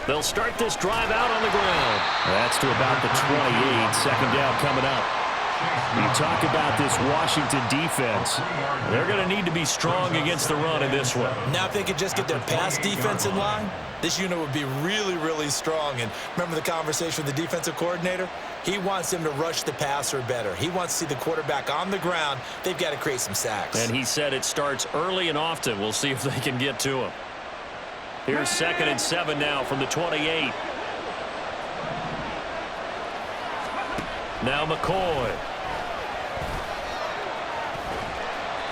They'll start this drive out on the ground. That's to about the 28. Second down coming up. You talk about this Washington defense. They're going to need to be strong against the run in this one. Now if they could just get their pass defense in line, this unit would be really, really strong. And remember the conversation with the defensive coordinator? He wants them to rush the passer better. He wants to see the quarterback on the ground. They've got to create some sacks. And he said it starts early and often. We'll see if they can get to him. Here's 2nd and 7 now from the 28. Now McCoy.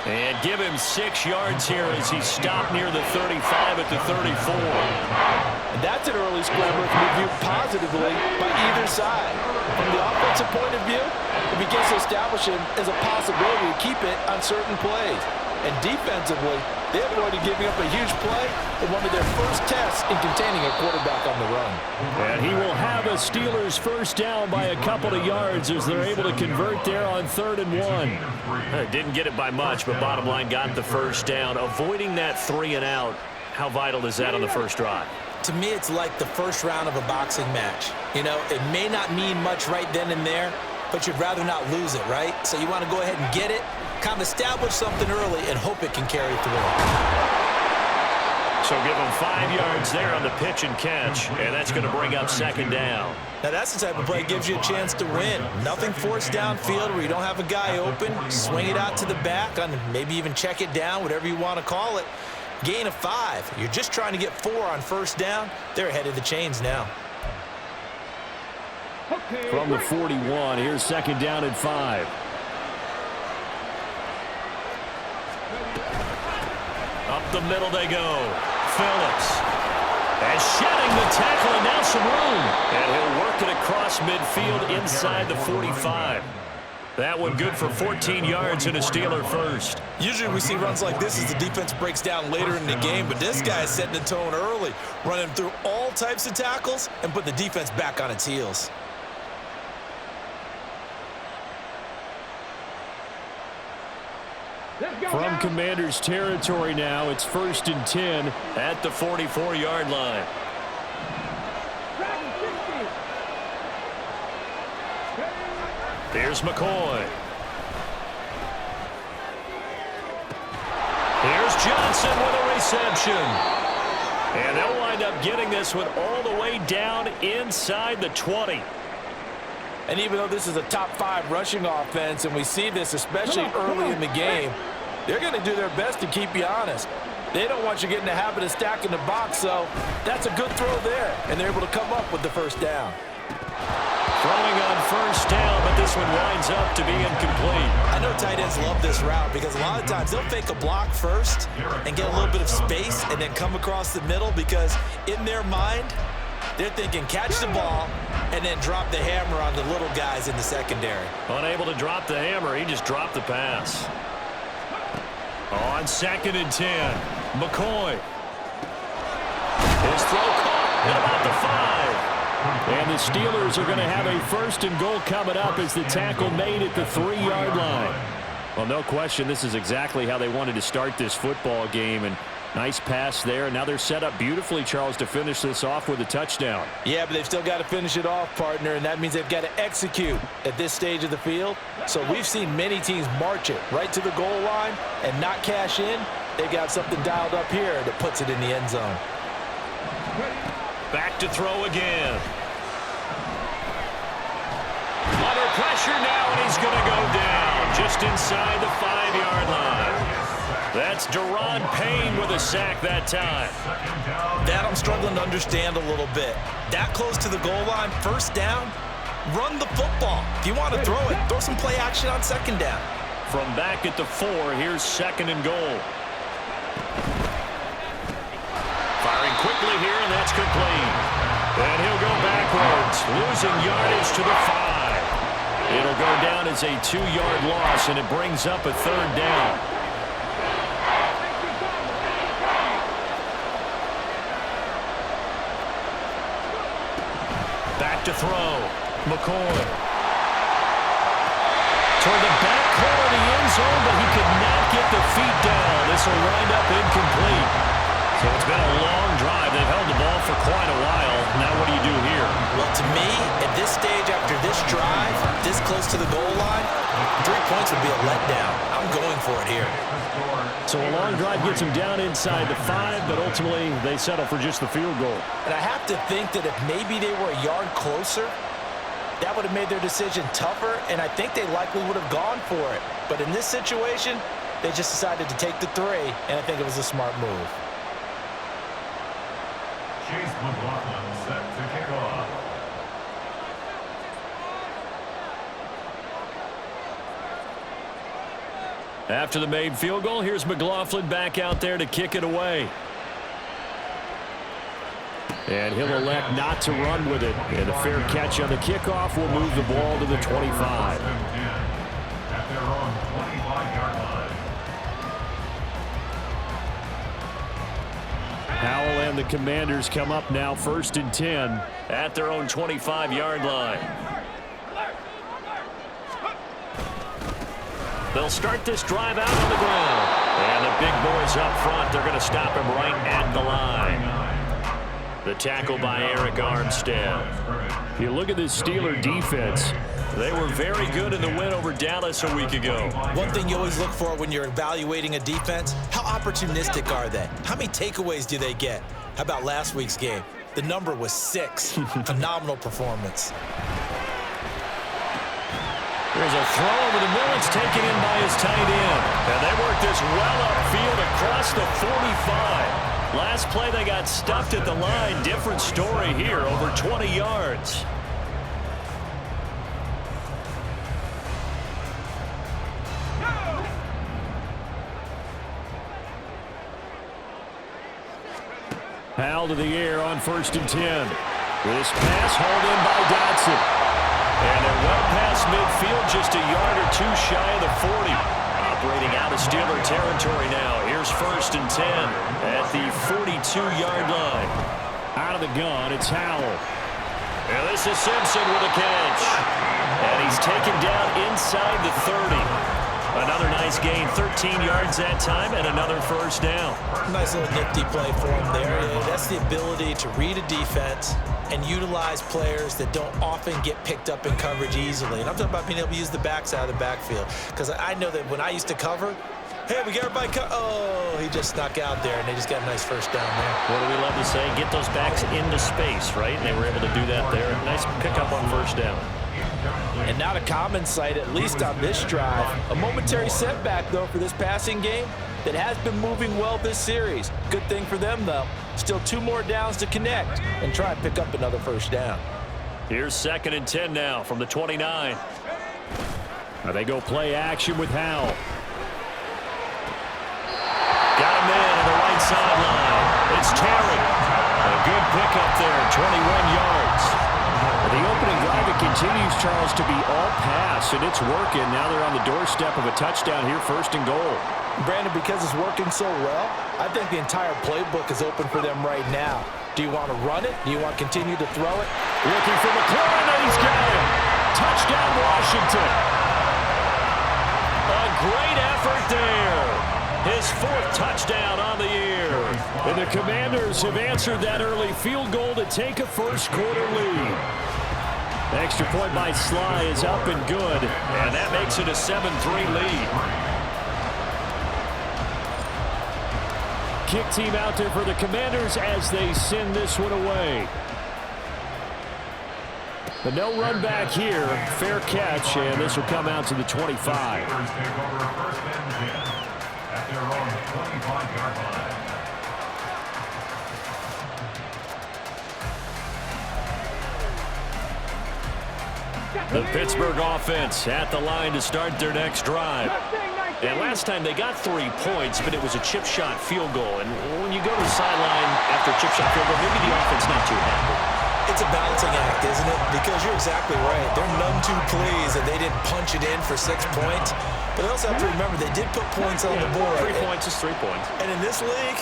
And give him 6 yards here as he stopped near the 35 at the 34. And that's an early scrambler to be viewed positively by either side. From the offensive point of view, it begins to establish him as a possibility to keep it on certain plays. And defensively, they avoided giving up a huge play in one of their first tests in containing a quarterback on the run. And he will have a Steelers first down by a couple of yards as they're able to convert there on 3rd and 1. Didn't get it by much, but bottom line got the first down. Avoiding that 3 and out, how vital is that on the first drive? To me, it's like the first round of a boxing match. You know, it may not mean much right then and there, but you'd rather not lose it, right? So you want to go ahead and get it, kind of establish something early, and hope it can carry through. So give them 5 yards there on the pitch and catch, and that's going to bring up 2nd down. Now that's the type of play that gives you a chance to win. Nothing forced downfield where you don't have a guy open. Swing it out to the back, and maybe even check it down, whatever you want to call it. Gain of 5. You're just trying to get 4 on first down. They're ahead of the chains now. From the 41, here's 2nd down and 5. Up the middle they go. Phillips. And shedding the tackle, and now some room. And he'll work it across midfield inside the 45. That one good for 14 yards and a Steeler first. Usually we see runs like this as the defense breaks down later in the game, but this guy is setting the tone early, running through all types of tackles and put the defense back on its heels. From Commander's territory now, it's 1st and 10 at the 44-yard line. Here's McCoy. Here's Johnson with a reception. And they'll wind up getting this one all the way down inside the 20. And even though this is a top 5 rushing offense, and we see this especially early in the game, they're going to do their best to keep you honest. They don't want you getting the habit of stacking the box, so that's a good throw there, and they're able to come up with the first down. Throwing on first down, but this one winds up to be incomplete. I know tight ends love this route because a lot of times they'll fake a block first and get a little bit of space and then come across the middle because in their mind, they're thinking catch the ball and then drop the hammer on the little guys in the secondary. Unable to drop the hammer, he just dropped the pass. On 2nd and 10, McCoy. His throw caught at about the 5. And the Steelers are going to have a 1st and goal coming up as the tackle made at the 3-yard line. Well, no question, this is exactly how they wanted to start this football game. And nice pass there. Now they're set up beautifully, Charles, to finish this off with a touchdown. Yeah, but they've still got to finish it off, partner, and that means they've got to execute at this stage of the field. So we've seen many teams march it right to the goal line and not cash in. They've got something dialed up here that puts it in the end zone. Back to throw again. Under pressure now, and he's going to go down just inside the 5-yard line. That's Deron Payne with a sack that time. That I'm struggling to understand a little bit. That close to the goal line, first down, run the football. If you want to throw it, throw some play action on 2nd down. From back at the 4, here's 2nd and goal. Firing quickly here, and that's complete. And he'll go backwards, losing yardage to the 5. It'll go down as a 2-yard loss, and it brings up a 3rd down. Back to throw. McCoy. Toward the back corner of the end zone, but he could not get the feet down. This will wind up incomplete. So it's been a long drive. They've held the ball for quite a while. Now what do you do here? Well, to me, at this stage, after this drive, this close to the goal line, 3 points would be a letdown. I'm going for it here. So a long drive gets them down inside the 5, but ultimately they settle for just the field goal. And I have to think that if maybe they were a yard closer, that would have made their decision tougher, and I think they likely would have gone for it. But in this situation, they just decided to take the 3, and I think it was a smart move. Chase McLaughlin set to kick off. After the made field goal, here's McLaughlin back out there to kick it away. And he'll elect not to run with it. And a fair catch on the kickoff will move the ball to the 25. At their own 25-yard line. Howell and the Commanders come up now 1st and 10 at their own 25-yard line. They'll start this drive out on the ground. And the big boys up front, they're going to stop him right at the line. The tackle by Eric Armstead. If you look at this Steeler defense, they were very good in the win over Dallas a week ago. One thing you always look for when you're evaluating a defense, how opportunistic are they? How many takeaways do they get? How about last week's game? The number was 6. Phenomenal performance. There's a throw over the middle. It's taken in by his tight end. And they work this well upfield across the 45. Last play, they got stuffed at the line. Different story here, over 20 yards. Howell to the air on 1st and 10. This pass hauled in by Dotson. And they're well past midfield, just a yard or 2 shy of the 40. Operating out of Steeler territory now. Here's 1st and 10 at the 42-yard line. Out of the gun, it's Howell. And this is Simpson with a catch. And he's taken down inside the 30. Another nice gain, 13 yards that time, and another 1st down. Nice little nifty play for him there. That's the ability to read a defense and utilize players that don't often get picked up in coverage easily. And I'm talking about being able to use the backs out of the backfield. Because I know that when I used to cover, hey, we got everybody oh, he just snuck out there, and they just got a nice 1st down there. What do we love to say? Get those backs into space, right? And they were able to do that there. Nice pickup on 1st down. And not a common sight, at least on this drive. A momentary setback, though, for this passing game that has been moving well this series. Good thing for them, though. Still 2 more downs to connect and try and pick up another 1st down. Here's 2nd and 10 now from the 29. They go play action with Howell. Got him in on the right sideline. It's Terry. A good pickup there, 21 yards. The opening drive, it continues, Charles, to be all pass, and it's working. Now they're on the doorstep of a touchdown here, 1st and goal. Brandon, because it's working so well, I think the entire playbook is open for them right now. Do you want to run it? Do you want to continue to throw it? Looking for McLaurin, and he's got him. Touchdown, Washington. A great effort there. His 4th touchdown on the year. And the Commanders have answered that early field goal to take a 1st quarter lead. Extra point by Sly is up and good, and that makes it a 7-3 lead. Kick team out there for the Commanders as they send this one away. But no run back here. Fair catch, and this will come out to the 25. At their own 25-yard line. The Pittsburgh offense at the line to start their next drive. And last time they got 3 points, but it was a chip shot field goal. And when you go to the sideline after a chip shot field goal, maybe the offense not too happy. It's a balancing act, isn't it? Because you're exactly right. They're none too pleased that they didn't punch it in for 6 points. But they also have to remember they did put points on the board. 3 points is 3 points. And in this league,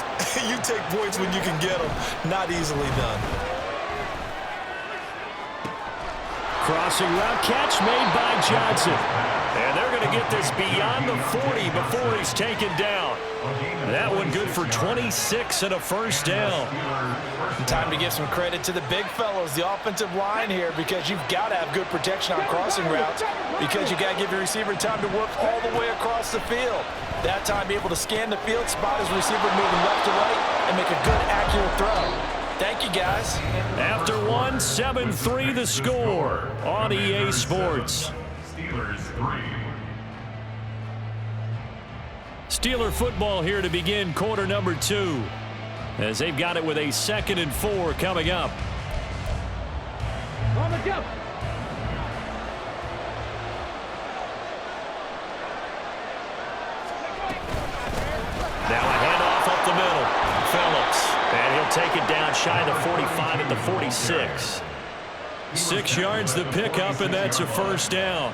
you take points when you can get them. Not easily done. Crossing route catch made by Johnson. And they're going to get this beyond the 40 before he's taken down. That one good for 26 and a first down. Time to give some credit to the big fellows, the offensive line here, because you've got to have good protection on crossing routes, because you got to give your receiver time to work all the way across the field. That time, be able to scan the field, spot his receiver moving left to right, and make a good, accurate throw. Thank you, guys. After one, 7-3 the score on EA Sports. Steelers 3. Steeler football here to begin quarter number 2, as they've got it with a 2nd and 4 coming up. On the jump. Now a handoff up the middle. Phillips, and he'll take it down shy of the 45 at the 46. 6 yards the pickup, and that's a first down.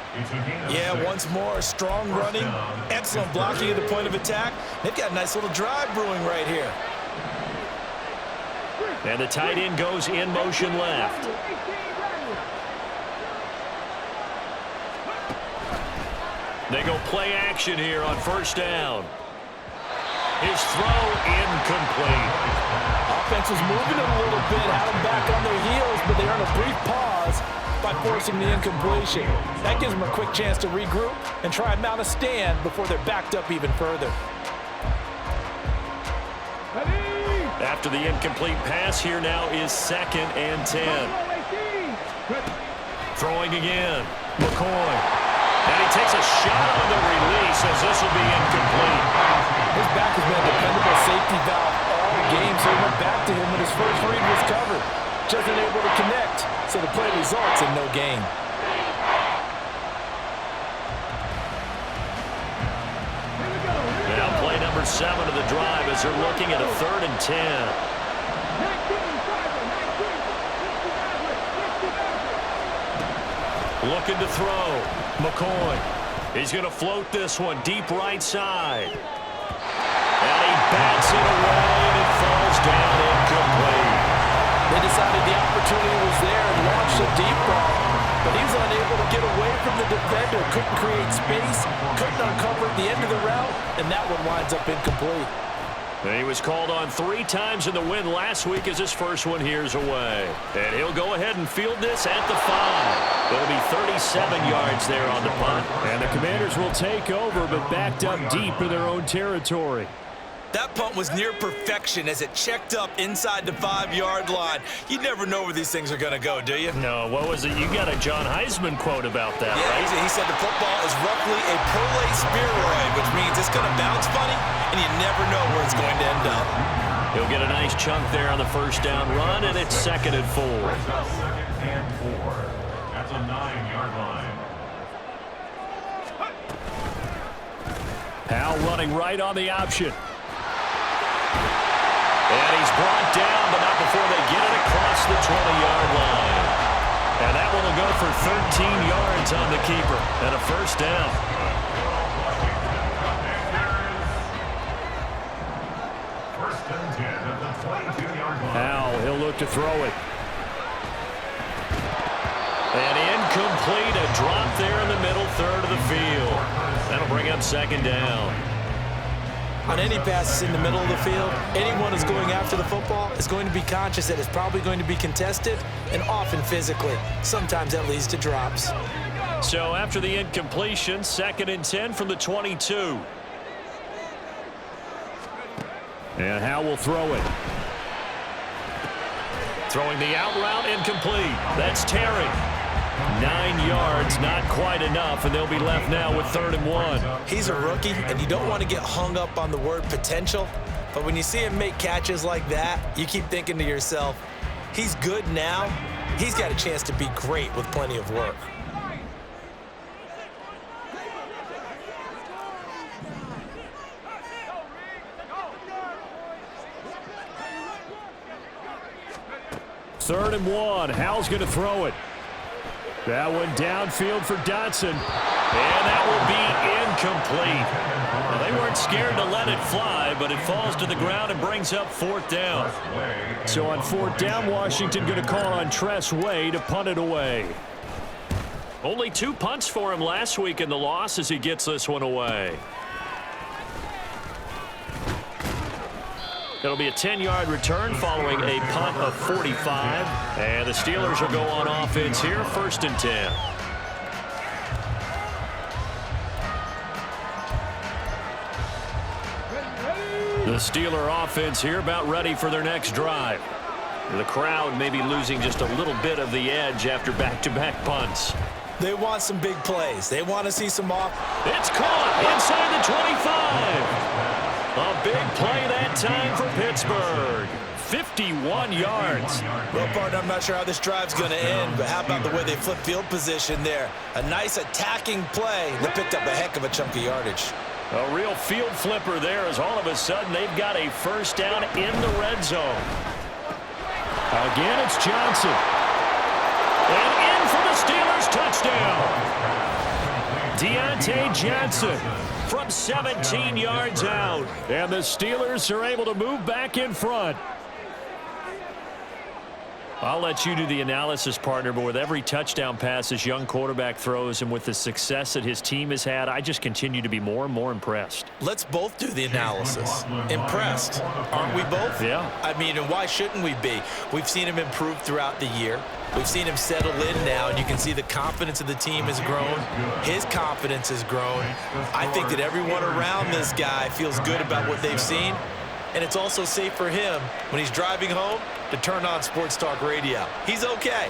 Yeah, once more, strong running, excellent blocking at the point of attack. They've got a nice little drive brewing right here. And the tight end goes in motion left. They go play action here on first down. His throw incomplete. Offense was moving a little bit, had them back on their heels, but they earned a brief pause by forcing the incompletion. That gives them a quick chance to regroup and try and mount a stand before they're backed up even further. After the incomplete pass, here now is 2nd and 10. Throwing again. McCoy. And he takes a shot on the release as this will be incomplete. His back has been a dependable safety valve all game, so he went back to him when his first read was covered. Just unable to connect, so the play results in no gain. Now play number 7 of the drive as they're looking at a 3rd and 10. Looking to throw. McCoy. He's going to float this one deep right side. And he bats it away, and it falls down incomplete. They decided the opportunity was there and launched a deep ball, but he was unable to get away from the defender, couldn't create space, couldn't uncover the end of the route, and that one winds up incomplete. And he was called on 3 times in the win last week as his first one here's away. And he'll go ahead and field this at the 5. It'll be 37 yards there on the punt. And the Commanders will take over, but backed up deep in their own territory. That punt was near perfection as it checked up inside the 5-yard line. You never know where these things are going to go, do you? No, what was it? You got a John Heisman quote about that, right? He said the football is roughly a prolate spheroid, which means it's going to bounce funny, and you never know where it's going to end up. He'll get a nice chunk there on the first down run, and it's 2nd and 4. 2nd and 4. That's a 9-yard line. Powell running right on the option. And he's brought down, but not before they get it across the 20-yard line. And that one will go for 13 yards on the keeper and a first down. First and 10 at the 22-yard line. Powell, he'll look to throw it. And incomplete, a drop there in the middle third of the field. That'll bring up 2nd down. On any passes in the middle of the field, anyone who's going after the football is going to be conscious that it's probably going to be contested and often physically. Sometimes that leads to drops. So after the incompletion, 2nd and 10 from the 22. And Howe will throw it. Throwing the out route, incomplete. That's Terry. 9 yards, not quite enough, and they'll be left now with 3rd and 1. He's a rookie, and you don't want to get hung up on the word potential, but when you see him make catches like that, you keep thinking to yourself, he's good now. He's got a chance to be great with plenty of work. Third and 1. Howell's going to throw it. That one downfield for Dotson. And that will be incomplete. Well, they weren't scared to let it fly, but it falls to the ground and brings up 4th down. So on 4th down, Washington going to call on Tress Way to punt it away. Only 2 punts for him last week in the loss as he gets this one away. It'll be a 10-yard return following a punt of 45. And the Steelers will go on offense here, 1st and 10. The Steeler offense here about ready for their next drive. The crowd may be losing just a little bit of the edge after back-to-back punts. They want some big plays. They want to see some off. It's caught inside the 25. A big play that time for Pittsburgh. 51 yards. Well, partner, I'm not sure how this drive's going to end, but how about the way they flip field position there? A nice attacking play that picked up a heck of a chunk of yardage. A real field flipper there as all of a sudden they've got a first down in the red zone. Again, it's Johnson. And in for the Steelers touchdown. Deontay Johnson from 17 yards out. And the Steelers are able to move back in front. I'll let you do the analysis, partner, but with every touchdown pass this young quarterback throws and with the success that his team has had, I just continue to be more and more impressed. Let's both do the analysis. Impressed. Aren't we both? Yeah. I mean, and why shouldn't we be? We've seen him improve throughout the year. We've seen him settle in now, and you can see the confidence of the team has grown. His confidence has grown. I think that everyone around this guy feels good about what they've seen. And it's also safe for him when he's driving home to turn on Sports Talk Radio. He's okay.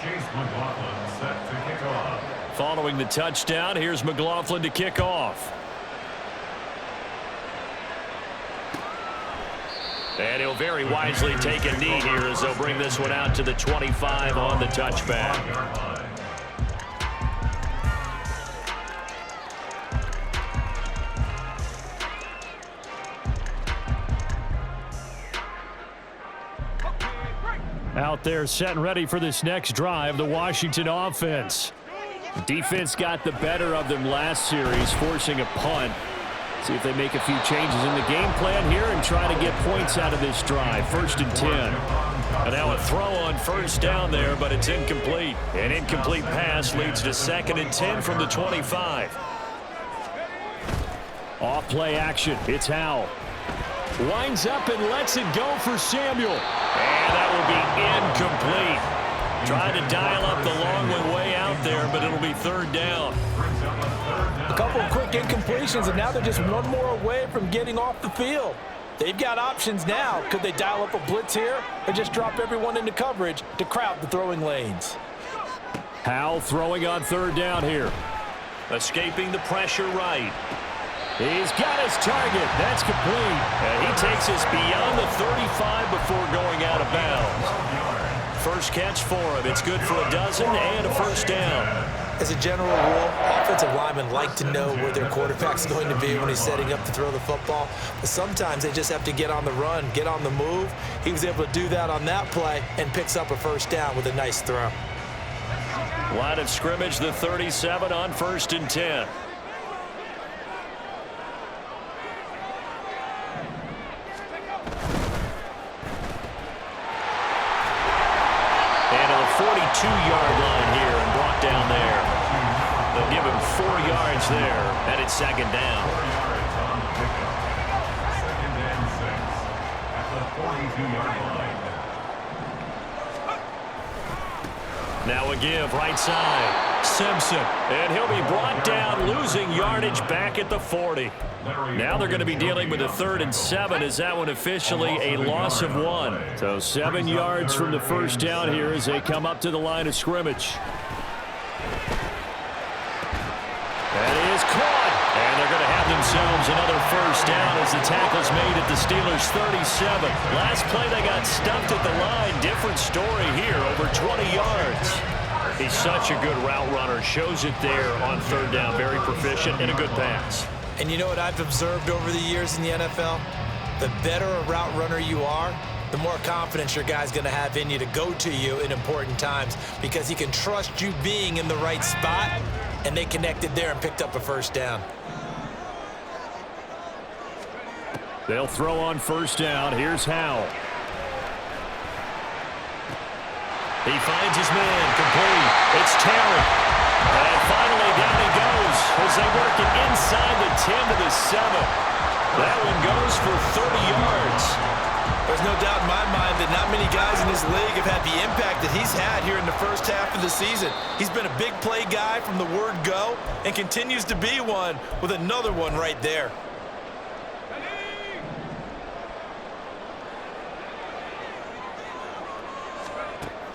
Chase McLaughlin set to kick off. Following the touchdown, here's McLaughlin to kick off. And he'll very wisely take a knee here as they'll bring this one out to the 25 on the touchback. Out there set and ready for this next drive, the Washington offense. Defense got the better of them last series, forcing a punt. See if they make a few changes in the game plan here and try to get points out of this drive. 1st and 10. And now a throw on first down there, but it's incomplete. An incomplete pass leads to 2nd and 10 from the 25. Off play action. It's Howell. Winds up and lets it go for Samuel. And that will be incomplete. Trying to dial up the long one way out there, but it'll be 3rd down. A couple of quick incompletions, and now they're just one more away from getting off the field. They've got options now. Could they dial up a blitz here or just drop everyone into coverage to crowd the throwing lanes? Howell throwing on 3rd down here. Escaping the pressure right. He's got his target. That's complete. And he takes us beyond the 35 before going out of bounds. First catch for him. It's good for a dozen and a 1st down. As a general rule, offensive linemen like to know where their quarterback's going to be when he's setting up to throw the football. But sometimes they just have to get on the run, get on the move. He was able to do that on that play and picks up a 1st down with a nice throw. Line of scrimmage, the 37 on 1st and 10. And to the 42-yard line here and brought down there. They'll give him 4 yards there, and it's 2nd down. 2nd and 6 at the 42-yard line. Now a give, right side. Simpson, and he'll be brought down, losing yardage back at the 40. Now they're going to be dealing with a 3rd and 7 as that one officially a loss of 1. So 7 yards from the 1st down here as they come up to the line of scrimmage. That is caught. And they're going to have themselves another 1st down as the tackle's made at the Steelers' 37. Last play they got stuffed at the line. Different story here, over 20 yards. He's such a good route runner. Shows it there on 3rd down. Very proficient and a good pass. And you know what I've observed over the years in the NFL? The better a route runner you are, the more confidence your guy's going to have in you to go to you in important times because he can trust you being in the right spot, and they connected there and picked up a 1st down. They'll throw on 1st down. Here's Howell. He finds his man, complete. It's Terry. And finally down he goes as they work it inside the 10 to the 7. That one goes for 30 yards. There's no doubt in my mind that not many guys in this league have had the impact that he's had here in the first half of the season. He's been a big play guy from the word go and continues to be one with another one right there.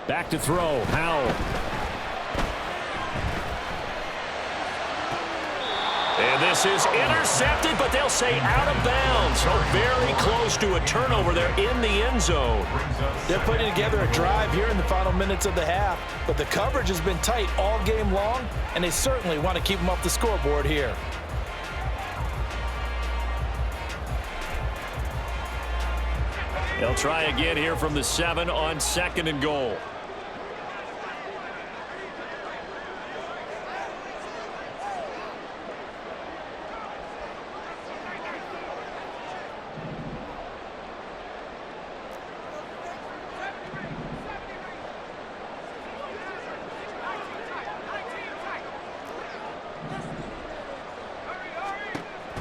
Back to throw, Howell. And this is intercepted, but they'll say out of bounds. So very close to a turnover there in the end zone. They're putting together a drive here in the final minutes of the half, but the coverage has been tight all game long, and they certainly want to keep them off the scoreboard here. They'll try again here from the 7 on 2nd and goal.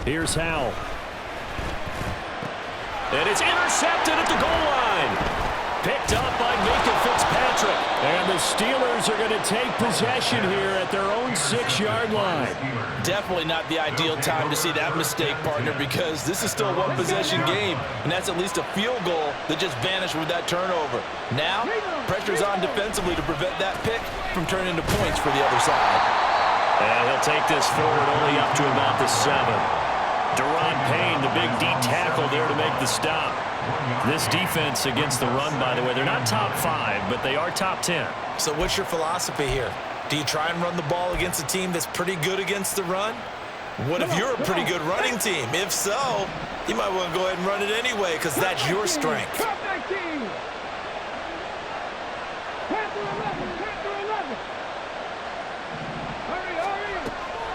Here's Howell. And it's intercepted at the goal line. Picked up by Minka Fitzpatrick. And the Steelers are going to take possession here at their own 6-yard line. Definitely not the ideal time to see that mistake, partner, because this is still a one-possession game, and that's at least a field goal that just vanished with that turnover. Now, pressure's on defensively to prevent that pick from turning into points for the other side. And he'll take this forward only up to about the 7. Deron Payne, the big D tackle there to make the stop. This defense against the run, by the way, they're not top 5, but they are top 10. So what's your philosophy here? Do you try and run the ball against a team that's pretty good against the run? What if you're a pretty good running team? If so, you might want to go ahead and run it anyway because that's your strength.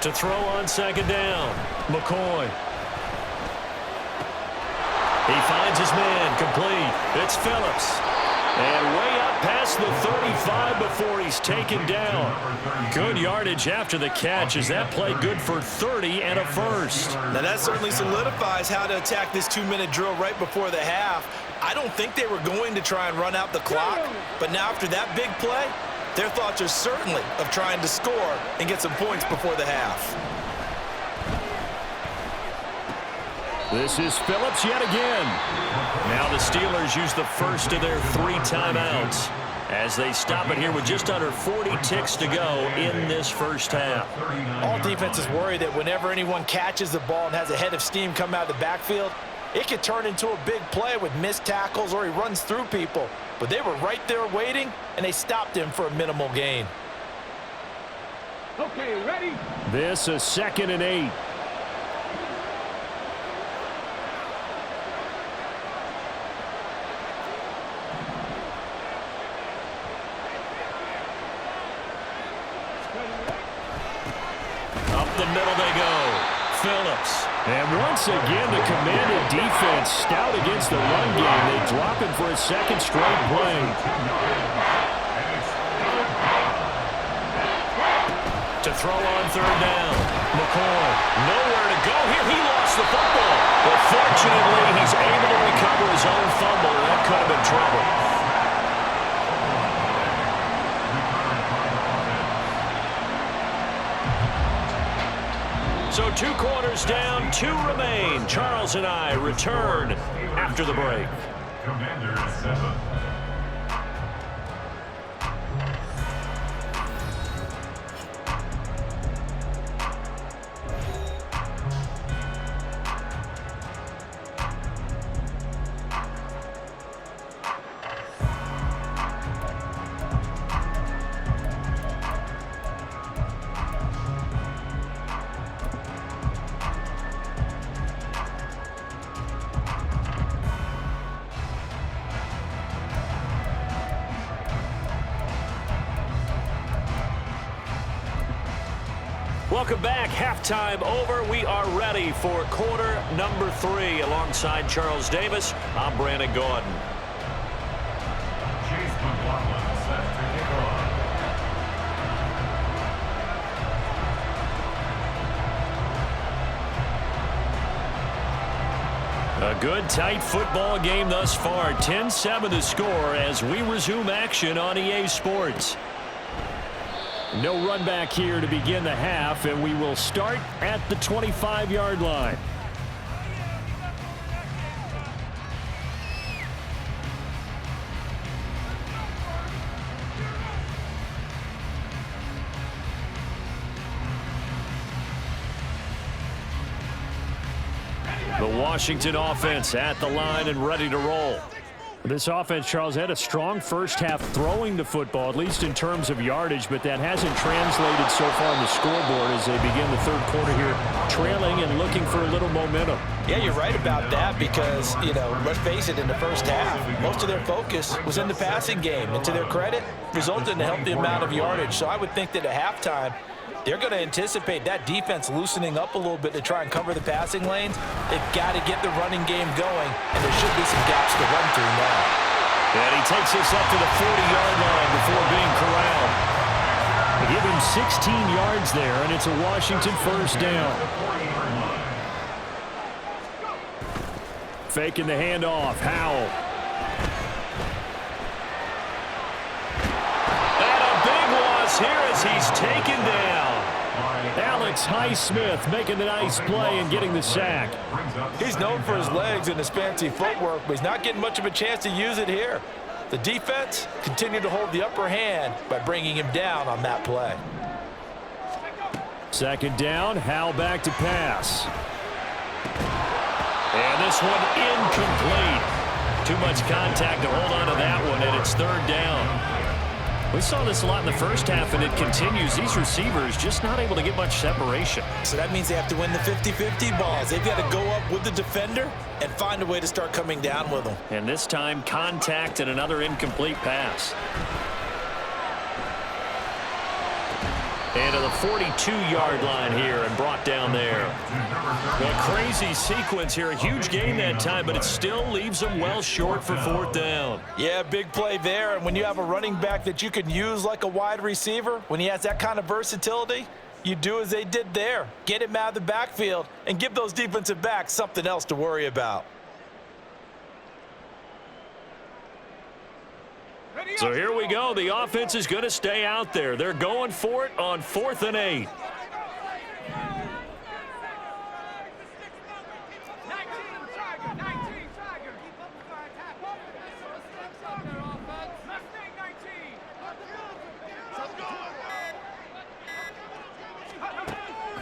To throw on 2nd down, McCoy. He finds his man, complete. It's Phillips. And way up past the 35 before he's taken down. Good yardage after the catch. Is that play good for 30 and a first? Now that certainly solidifies how to attack this 2-minute drill right before the half. I don't think they were going to try and run out the clock, but now after that big play, their thoughts are certainly of trying to score and get some points before the half. This is Phillips yet again. Now the Steelers use the first of their 3 timeouts as they stop it here with just under 40 ticks to go in this first half. All defenses worry that whenever anyone catches the ball and has a head of steam come out of the backfield, it could turn into a big play with missed tackles or he runs through people. But they were right there waiting, and they stopped him for a minimal gain. Okay, ready? This is 2nd and 8. Up the middle they go. Phillips. And once again, the commanded defense stout against the run game. They drop him for a 2nd straight play. To throw on 3rd down. McCoy, nowhere to go here. He lost the football. But fortunately, he's able to recover his own fumble. That could have been trouble. So 2 quarters down, 2 remain. Charles and I return after the break. Commanders 7. Welcome back. Halftime over. We are ready for quarter number 3. Alongside Charles Davis, I'm Brandon Gaudin. Chase McLaughlin set to A good, tight football game thus far. 10-7 the score as we resume action on EA Sports. No run back here to begin the half, and we will start at the 25-yard line. The Washington offense at the line and ready to roll. This offense, Charles, had a strong first half throwing the football, at least in terms of yardage, but that hasn't translated so far on the scoreboard as they begin the third quarter here, trailing and looking for a little momentum. Yeah, you're right about that because, let's face it, in the first half, most of their focus was in the passing game. And to their credit, resulted in a healthy amount of yardage. So I would think that at halftime, they're going to anticipate that defense loosening up a little bit to try and cover the passing lanes. They've got to get the running game going, and there should be some gaps to run through now. And he takes this up to the 40-yard line before being corralled. They give him 16 yards there, and it's a Washington first down. Faking the handoff. Howell. And a big loss here as he's taken down. Alex Highsmith making the nice play and getting the sack. He's known for his legs and his fancy footwork, but he's not getting much of a chance to use it here. The defense continued to hold the upper hand by bringing him down on that play. Second down, Howell back to pass. And this one incomplete. Too much contact to hold on to that one, and it's third down. We saw this a lot in the first half, and it continues. These receivers just not able to get much separation. So that means they have to win the 50-50 balls. They've got to go up with the defender and find a way to start coming down with them. And this time, contact and another incomplete pass. And to the 42-yard line here and brought down there. A crazy sequence here. A huge gain that time, but it still leaves them well short for fourth down. Yeah, big play there. And when you have a running back that you can use like a wide receiver, when he has that kind of versatility, you do as they did there. Get him out of the backfield and give those defensive backs something else to worry about. So here we go. The offense is going to stay out there. They're going for it on 4th and 8.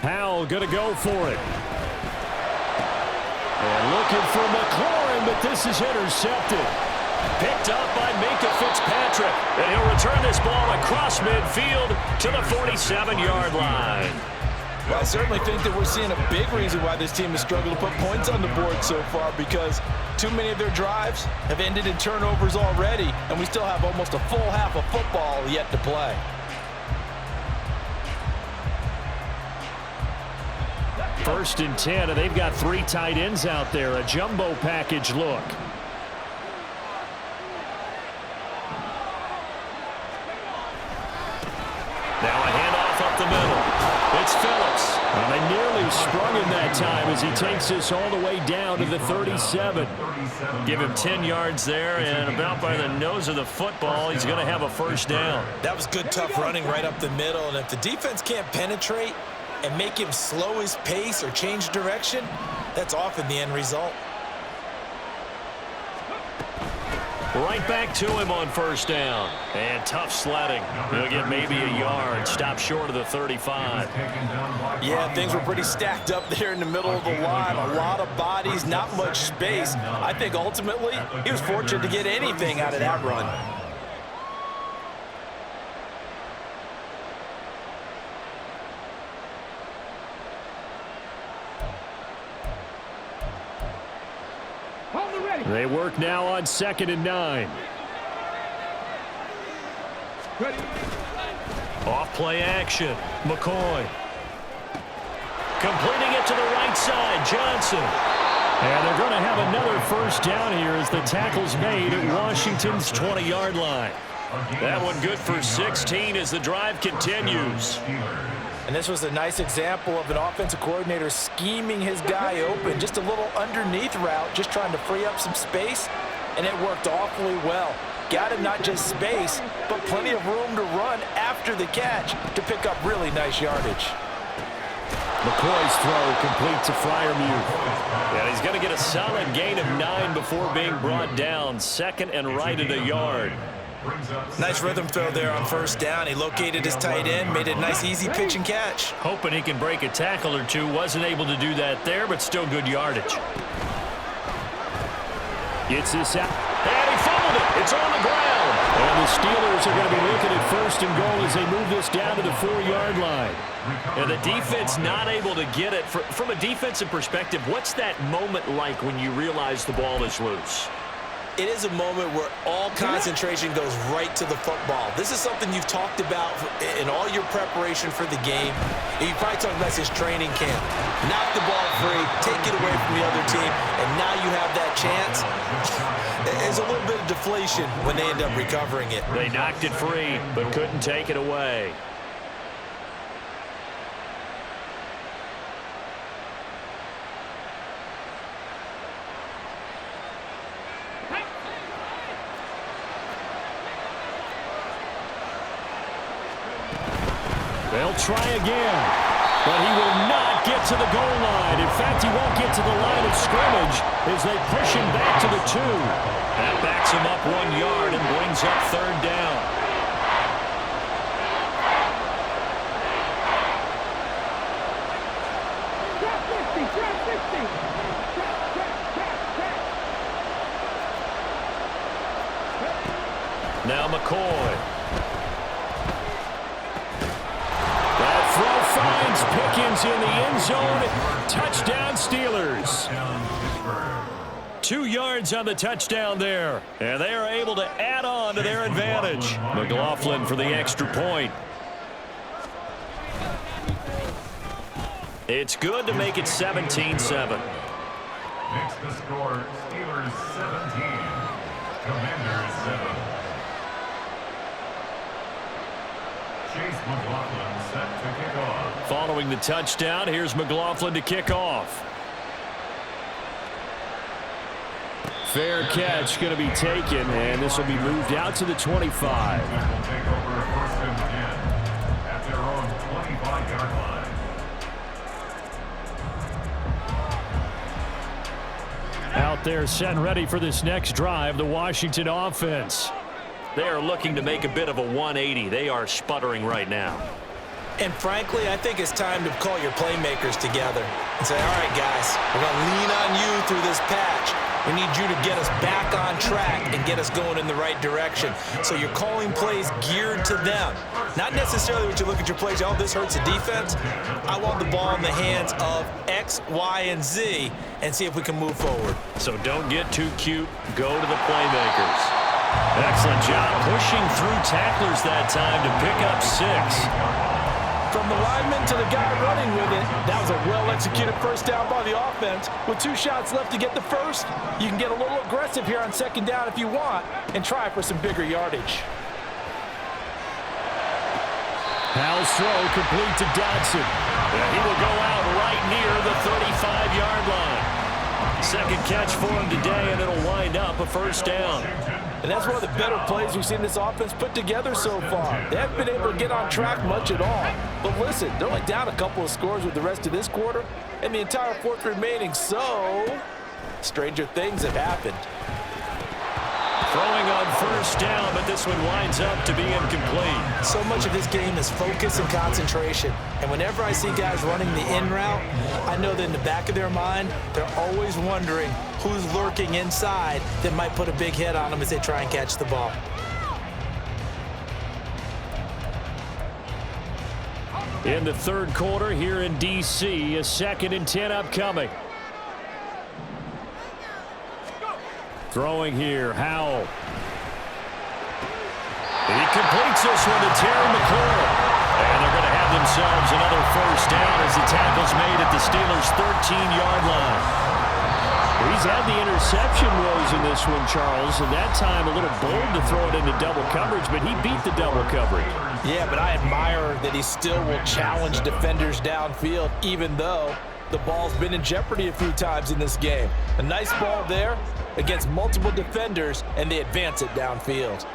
Howell going to go for it. And looking for McLaurin, but this is intercepted. Picked up by Minka Fitzpatrick. And he'll return this ball across midfield to the 47-yard line. Well, I certainly think that we're seeing a big reason why this team has struggled to put points on the board so far, because too many of their drives have ended in turnovers already, and we still have almost a full half of football yet to play. First and 10, and they've got 3 tight ends out there. A jumbo package look. Now a handoff up the middle. It's Phillips. And they nearly sprung him that time as he takes this all the way down to the 37. Give him 10 yards there, and about by the nose of the football, he's going to have a first down. That was good, tough running right up the middle, and if the defense can't penetrate and make him slow his pace or change direction, that's often the end result. Right back to him on first down. And tough sledding. He'll get maybe a yard. Stop short of the 35. Yeah, things were pretty stacked up there in the middle of the line. A lot of bodies, not much space. I think ultimately he was fortunate to get anything out of that run. They work now on 2nd and 9. Off play action. McCoy. Completing it to the right side. Johnson. And they're going to have another first down here as the tackle's made at Washington's 20-yard line. That one good for 16 as the drive continues. And this was a nice example of an offensive coordinator scheming his guy open. Just a little underneath route, just trying to free up some space, and it worked awfully well. Got him not just space, but plenty of room to run after the catch to pick up really nice yardage. McCoy's throw complete to Freiermuth. And he's going to get a solid gain of 9 before being brought down. Second and right at a yard. Nice rhythm throw there on first down. He located his tight end, made it a nice easy pitch and catch. Hoping he can break a tackle or two. Wasn't able to do that there, but still good yardage. Gets this out. And he fumbled it. It's on the ground. And the Steelers are going to be looking at first and goal as they move this down to the 4-yard line. And the defense not able to get it. From a defensive perspective, what's that moment like when you realize the ball is loose? It is a moment where all concentration goes right to the football. This is something you've talked about in all your preparation for the game. You probably talked about this training camp. Knock the ball free, take it away from the other team, and now you have that chance. There's a little bit of deflation when they end up recovering it. They knocked it free, but couldn't take it away. They'll try again, but he will not get to the goal line. In fact, he won't get to the line of scrimmage as they push him back to the 2. That backs him up 1 yard and brings up third down. Now McCoy. Finds Pickens in the end zone. Touchdown Steelers. 2 yards on the touchdown there. And they are able to add on to their advantage. McLaughlin for the extra point. It's good to make it 17-7. Makes the score Steelers 17. Commanders 7. Chase McLaughlin set to kick off. Following the touchdown, here's McLaughlin to kick off. Fair catch going to be taken, and this will be moved out to the 25. Will take over first and 10 at their own 25-yard line. Out there set and ready for this next drive, the Washington offense. They are looking to make a bit of a 180. They are sputtering right now. And frankly, I think it's time to call your playmakers together and say, all right, guys, we're going to lean on you through this patch. We need you to get us back on track and get us going in the right direction. So you're calling plays geared to them. Not necessarily when you look at your plays, oh, this hurts the defense. I want the ball in the hands of X, Y, and Z and see if we can move forward. So don't get too cute. Go to the playmakers. Excellent job pushing through tacklers that time to pick up 6. From the lineman to the guy running with it, that was a well-executed first down by the offense. With 2 shots left to get the first, you can get a little aggressive here on second down if you want and try for some bigger yardage. Howell's throw complete to Dodson. And he will go out right near the 35-yard line. Second catch for him today, and it'll wind up a first down. And that's one of the better plays we've seen this offense put together so far. They haven't been able to get on track much at all. But listen, they're only down a couple of scores with the rest of this quarter and the entire fourth remaining. So, stranger things have happened. Throwing on first down, but this one winds up to be incomplete. So much of this game is focus and concentration. And whenever I see guys running the in route, I know that in the back of their mind, they're always wondering who's lurking inside that might put a big hit on them as they try and catch the ball. In the third quarter here in D.C., a 2nd and 10 upcoming. Throwing here, Howell. He completes this one to Terry McLaurin. And they're going to have themselves another first down as the tackle's made at the Steelers' 13-yard line. He's had the interception woes in this one, Charles, and that time a little bold to throw it into double coverage, but he beat the double coverage. Yeah, but I admire that he still will challenge defenders downfield, even though the ball's been in jeopardy a few times in this game. A nice ball there against multiple defenders, and they advance it downfield.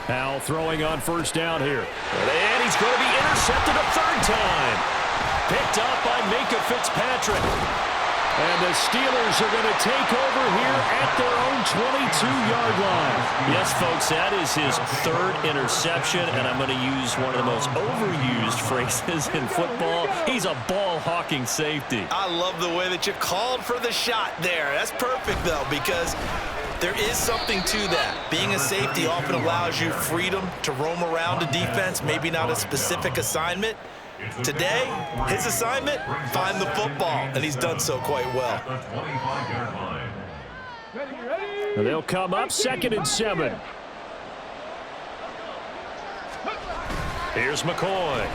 Now throwing on first down here. And he's going to be intercepted a third time. Picked up by Minka Fitzpatrick. And the Steelers are going to take over here at their own 22-yard line. Yes, folks, that is his third interception, and I'm going to use one of the most overused phrases in football. He's a ball-hawking safety. I love the way that you called for the shot there. That's perfect, though, because there is something to that. Being a safety often allows you freedom to roam around a defense, maybe not a specific assignment. Today, his assignment, find the football, and he's done so quite well. They'll come up 2nd and 7. Here's McCoy.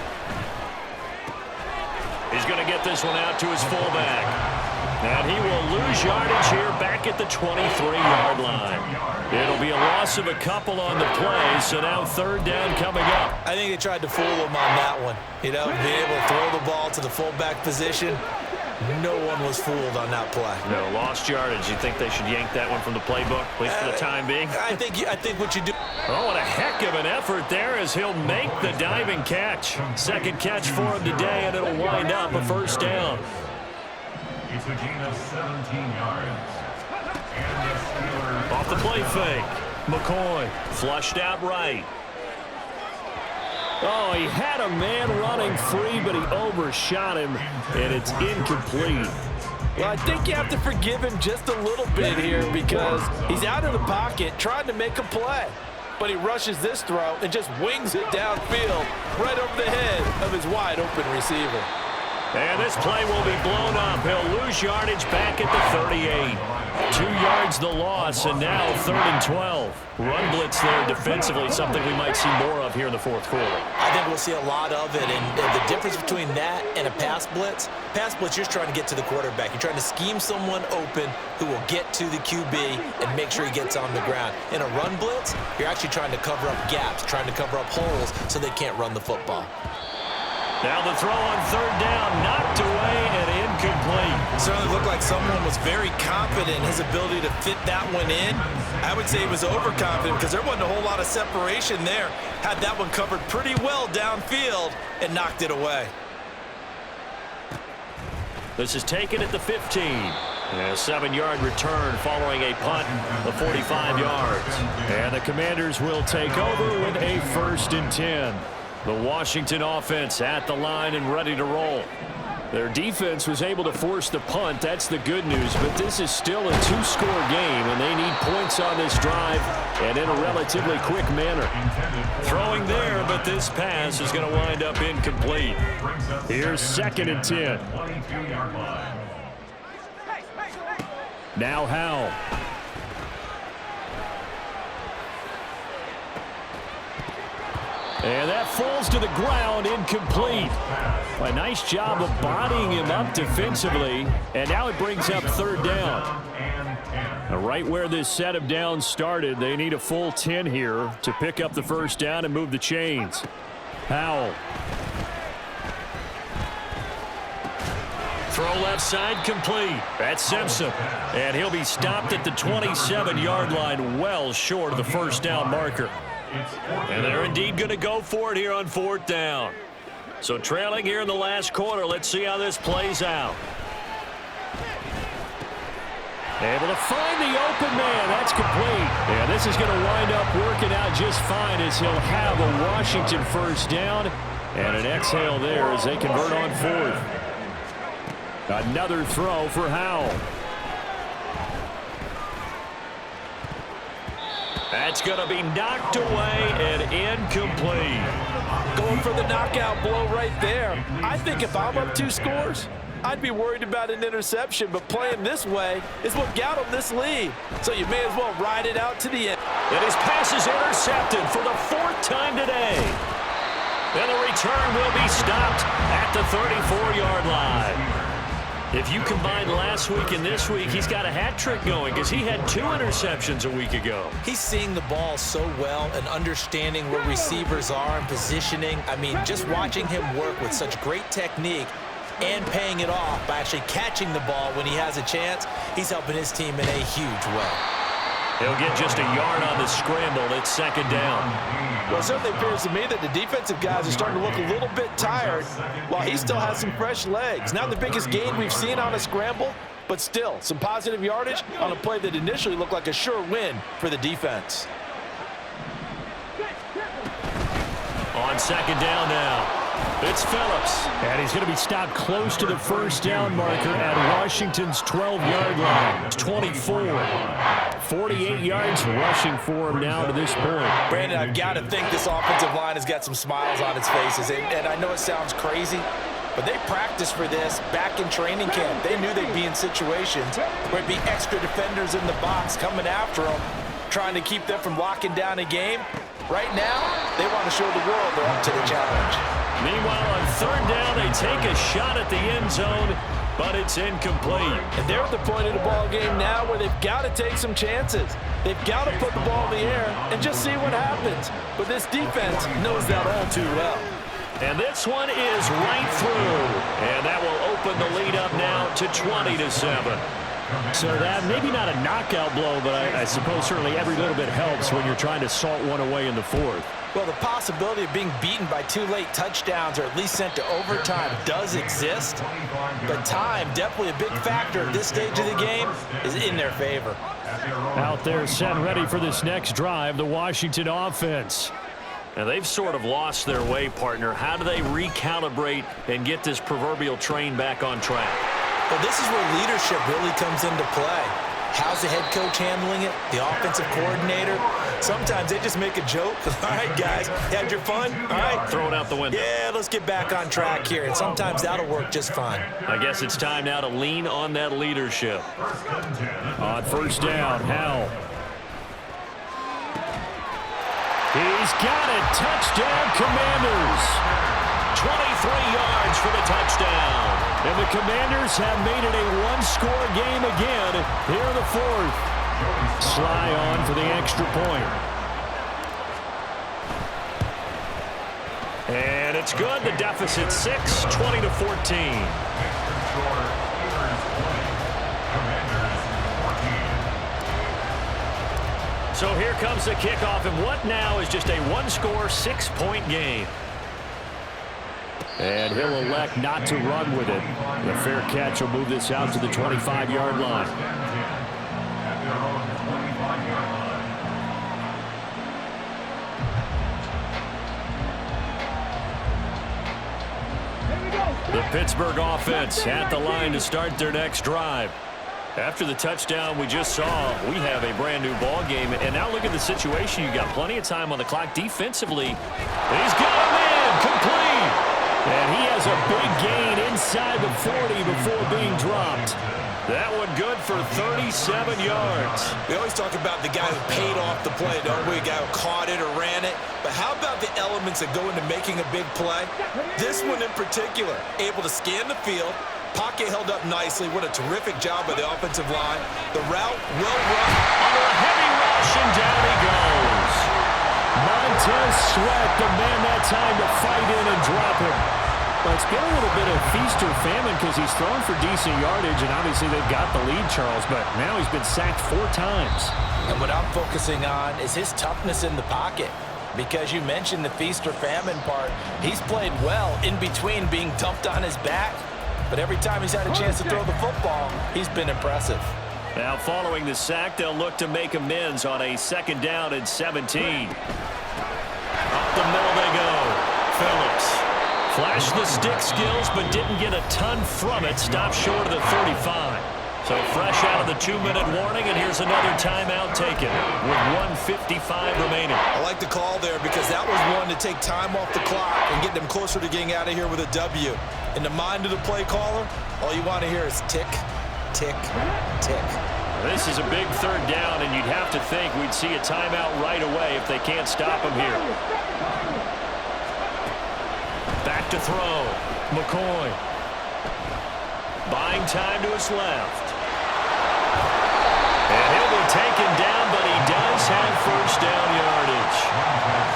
He's going to get this one out to his fullback. And he will lose yardage here back at the 23-yard line. It'll be a loss of a couple on the play, so now third down coming up. I think they tried to fool him on that one. You know, being able to throw the ball to the fullback position. No one was fooled on that play. No, lost yardage. You think they should yank that one from the playbook, at least for the time being? I think what you do. Oh, and a heck of an effort there as he'll make the diving catch. Second catch for him today, and it'll wind up a first down. It's a gain of 17 yards. And the Steelers Off the play fake. McCoy flushed out right. Oh, he had a man running free, but he overshot him, and it's incomplete. Well, I think you have to forgive him just a little bit here because he's out of the pocket trying to make a play. But he rushes this throw and just wings it downfield right over the head of his wide-open receiver. And this play will be blown up. He'll lose yardage back at the 38. 2 yards the loss, and now 3rd and 12. Run blitz there defensively, something we might see more of here in the fourth quarter. I think we'll see a lot of it, and the difference between that and a pass blitz, you're just trying to get to the quarterback. You're trying to scheme someone open who will get to the QB and make sure he gets on the ground. In a run blitz, you're actually trying to cover up gaps, trying to cover up holes so they can't run the football. Now the throw on third down, knocked away and incomplete. Certainly looked like someone was very confident in his ability to fit that one in. I would say he was overconfident because there wasn't a whole lot of separation there. Had that one covered pretty well downfield and knocked it away. This is taken at the 15. And a 7-yard return following a punt of 45 yards. And the Commanders will take over with a 1st and 10. The Washington offense at the line and ready to roll. Their defense was able to force the punt. That's the good news. But this is still a 2-score game, and they need points on this drive and in a relatively quick manner. Throwing there, but this pass is going to wind up incomplete. Here's 2nd and 10. Now Howell. And that falls to the ground, incomplete. A nice job of bodying him up defensively. And now it brings up 3rd down. And right where this set of downs started, they need a full 10 here to pick up the first down and move the chains. Howell. Throw left side complete. That's Simpson. And he'll be stopped at the 27-yard line, well short of the first down marker. And they're indeed going to go for it here on 4th down. So trailing here in the last quarter, let's see how this plays out. Able to find the open man. That's complete. Yeah, this is going to wind up working out just fine as he'll have a Washington first down. And an exhale there as they convert on 4th. Another throw for Howell. That's going to be knocked away and incomplete. Going for the knockout blow right there. I think if I'm up 2 scores, I'd be worried about an interception, but playing this way is what got him this lead. So you may as well ride it out to the end. And his pass is intercepted for the 4th time today. And the return will be stopped at the 34-yard line. If you combine last week and this week, he's got a hat trick going because he had 2 interceptions a week ago. He's seeing the ball so well and understanding where receivers are and positioning. I mean, just watching him work with such great technique and paying it off by actually catching the ball when he has a chance, he's helping his team in a huge way. He'll get just a yard on the scramble. It's 2nd down. Well, it certainly appears to me that the defensive guys are starting to look a little bit tired while he still has some fresh legs. Not the biggest gain we've seen on a scramble, but still some positive yardage on a play that initially looked like a sure win for the defense. On 2nd down now. It's Phillips. And he's going to be stopped close to the 1st down marker at Washington's 12-yard line. It's 24. 48 yards rushing for him now to this point. Brandon, I've got to think this offensive line has got some smiles on its faces. And I know it sounds crazy, but they practiced for this back in training camp. They knew they'd be in situations where it'd be extra defenders in the box coming after them, trying to keep them from locking down a game. Right now, they want to show the world they're up to the challenge. Meanwhile, on 3rd down, they take a shot at the end zone, but it's incomplete. And they're at the point of the ball game now where they've got to take some chances. They've got to put the ball in the air and just see what happens. But this defense knows that all too well. And this one is right through. And that will open the lead up now to 20-7. So that maybe not a knockout blow, but I suppose certainly every little bit helps when you're trying to salt one away in the 4th. Well, the possibility of being beaten by 2 late touchdowns or at least sent to overtime does exist. But time, definitely a big factor at this stage of the game, is in their favor. Out there set and ready for this next drive, the Washington offense. Now, they've sort of lost their way, partner. How do they recalibrate and get this proverbial train back on track? Well, this is where leadership really comes into play. How's the head coach handling it? The offensive coordinator? Sometimes they just make a joke. All right, guys, had your fun? All right. Throw it out the window. Yeah, let's get back on track here. And sometimes that'll work just fine. I guess it's time now to lean on that leadership. On 1st down, Howell. He's got it. Touchdown, Commanders. 23 yards for the touchdown. And the Commanders have made it a one-score game again here in the 4th. Sly on for the extra point. And it's good. The deficit 6, 20-14. So here comes the kickoff, and what now is just a one-score, 6-point game. And he'll elect not to run with it. The fair catch will move this out to the 25-yard line. The Pittsburgh offense at the line to start their next drive. After the touchdown we just saw, we have a brand new ball game. And now look at the situation. You got plenty of time on the clock defensively. He's got him in, complete. And he has a big gain inside the 40 before being dropped. That one good for 37 yards. We always talk about the guy who paid off the play, don't we? A guy who caught it or ran it. But how about the elements that go into making a big play? This one in particular, able to scan the field. Pocket held up nicely. What a terrific job by the offensive line. The route well run. Under a heavy rush, and down he goes. Montez Sweat, the man that time to fight in and drop him. Well, it's been a little bit of feast or famine because he's thrown for decent yardage, and obviously they've got the lead, Charles, but now he's been sacked 4 times. And what I'm focusing on is his toughness in the pocket. Because you mentioned the feast or famine part, he's played well in between being dumped on his back. But every time he's had a chance to throw the football, he's been impressive. Now following the sack, they'll look to make amends on a 2nd down and 17. Up the middle they go. Phillips flashed the stick skills, but didn't get a ton from it. Stopped short of the 35. So fresh out of the 2-minute warning, and here's another timeout taken with 1:55 remaining. I like the call there because that was one to take time off the clock and get them closer to getting out of here with a W. In the mind of the play caller, all you want to hear is tick, tick, tick. This is a big 3rd down, and you'd have to think we'd see a timeout right away if they can't stop him here. back to throw. McCoy. Buying time to his left. And he'll be taken down, but he does have first down yardage.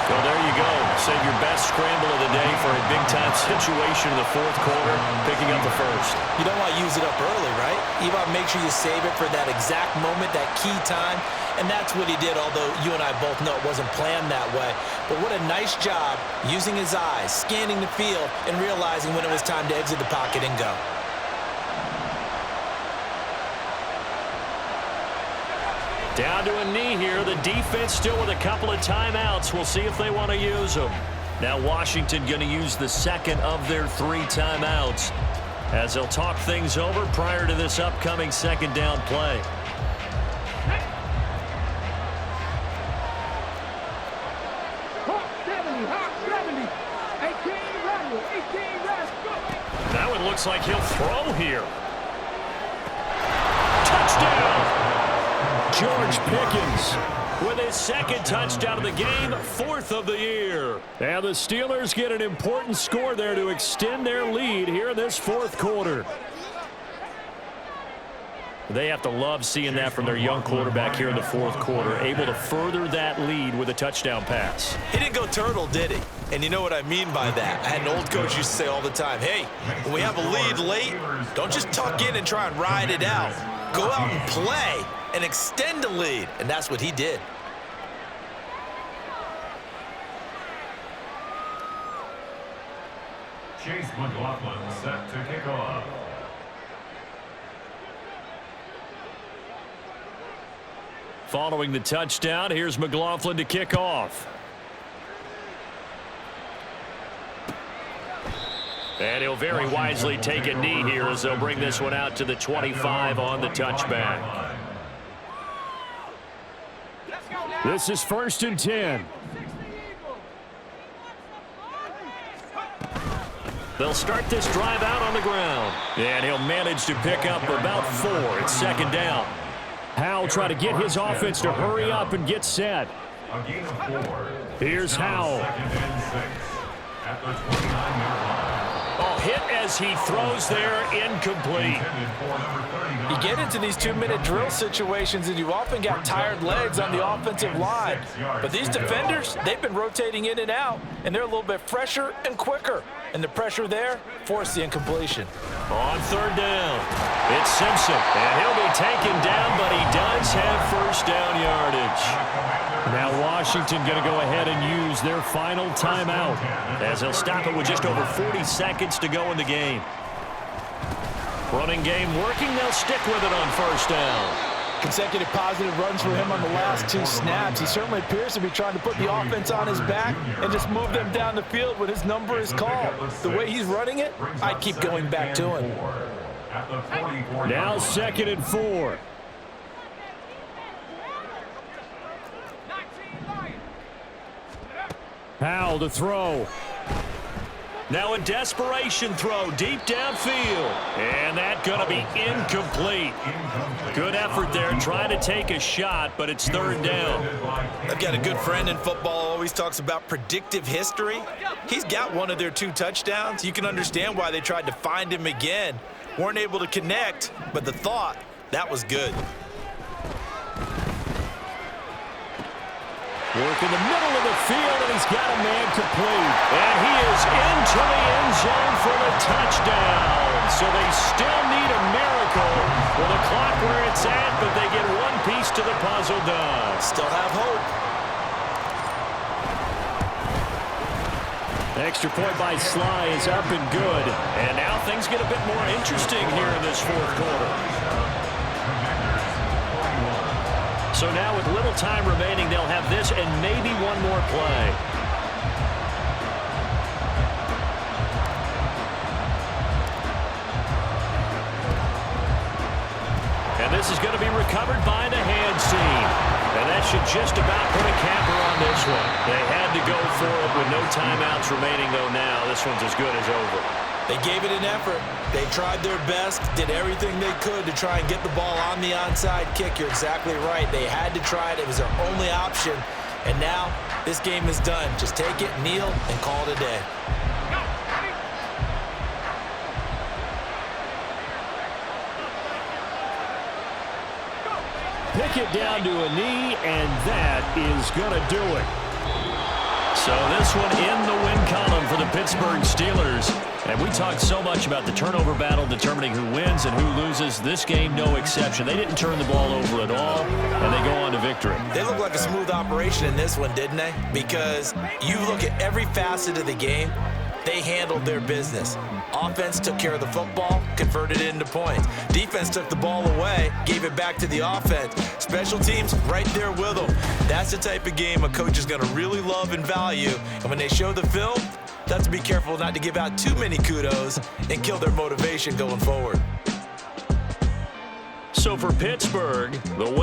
So there you go. Save your best scramble of the day for a big-time situation in the fourth quarter, picking up the first. You don't want to use it up early, right? You want to make sure you save it for that exact moment, that key time. And that's what he did, although you and I both know it wasn't planned that way. But what a nice job using his eyes, scanning the field, and realizing when it was time to exit the pocket and go. Down to a knee here. The defense still with a couple of timeouts. We'll see if they want to use them. Now Washington going to use the second of their 3 timeouts as they'll talk things over prior to this upcoming second down play. Now it looks like he'll throw here. Touchdown! George Pickens with his second touchdown of the game, 4th of the year. And the Steelers get an important score there to extend their lead here in this fourth quarter. They have to love seeing that from their young quarterback here in the fourth quarter, able to further that lead with a touchdown pass. He didn't go turtle, did he? And you know what I mean by that. I had an old coach used to say all the time, hey, when we have a lead late, don't just tuck in and try and ride it out. Go out and play and extend the lead, and that's what he did. Chase McLaughlin set to kick off. Following the touchdown, here's McLaughlin to kick off. And he'll very wisely take a knee here as they'll bring this one out to the 25 on the touchback. This is 1st and 10. They'll start this drive out on the ground. And he'll manage to pick up about 4. It's second down. Howell try to get his offense to hurry up and get set. A gain of 4. Here's Howell. 2nd and 6 at the 29-yard line. Oh, hit as he throws there, incomplete. You get into these 2-minute drill situations and you often got tired legs on the offensive line. But these defenders, they've been rotating in and out, and they're a little bit fresher and quicker. And the pressure there forced the incompletion. On 3rd down, it's Simpson. And he'll be taken down, but he does have first down yardage. Now Washington going to go ahead and use their final timeout, as he'll stop it with just over 40 seconds to go in the game. Running game working. They'll stick with it on 1st down. Consecutive positive runs for him on the last 2 snaps. He certainly appears to be trying to put the offense on his back and just move them down the field when his number is called. The way he's running it, I'd keep going back to him. Now 2nd and 4. Howell to throw. Now a desperation throw deep downfield. And that's going to be incomplete. Good effort there trying to take a shot, but it's 3rd down. I've got a good friend in football, always talks about predictive history. He's got one of their 2 touchdowns. You can understand why they tried to find him again. Weren't able to connect, but the thought, that was good. Work in the middle of the field, and he's got a man complete. And he is into the end zone for the touchdown. So they still need a miracle with the clock where it's at, but they get one piece to the puzzle done. Still have hope. Extra point by Sly is up and good. And now things get a bit more interesting here in this fourth quarter. So now with little time remaining, they'll have this and maybe one more play. And this is going to be recovered by the hands team. And that should just about put a capper on this one. They had to go for it with no timeouts remaining, though now. This one's as good as over. They gave it an effort. They tried their best, did everything they could to try and get the ball on the onside kick. You're exactly right. They had to try it. It was their only option. And now this game is done. Just take it, kneel, and call it a day. pick it down to a knee, and that is going to do it. So this one in the win column for the Pittsburgh Steelers. And we talked so much about the turnover battle determining who wins and who loses. This game, no exception. They didn't turn the ball over at all, and they go on to victory. They look like a smooth operation in this one, didn't they? Because you look at every facet of the game, they handled their business. Offense took care of the football, converted it into points. Defense took the ball away, gave it back to the offense. Special teams right there with them. That's the type of game a coach is going to really love and value. And when they show the film, they have to be careful not to give out too many kudos and kill their motivation going forward. So for Pittsburgh, the win.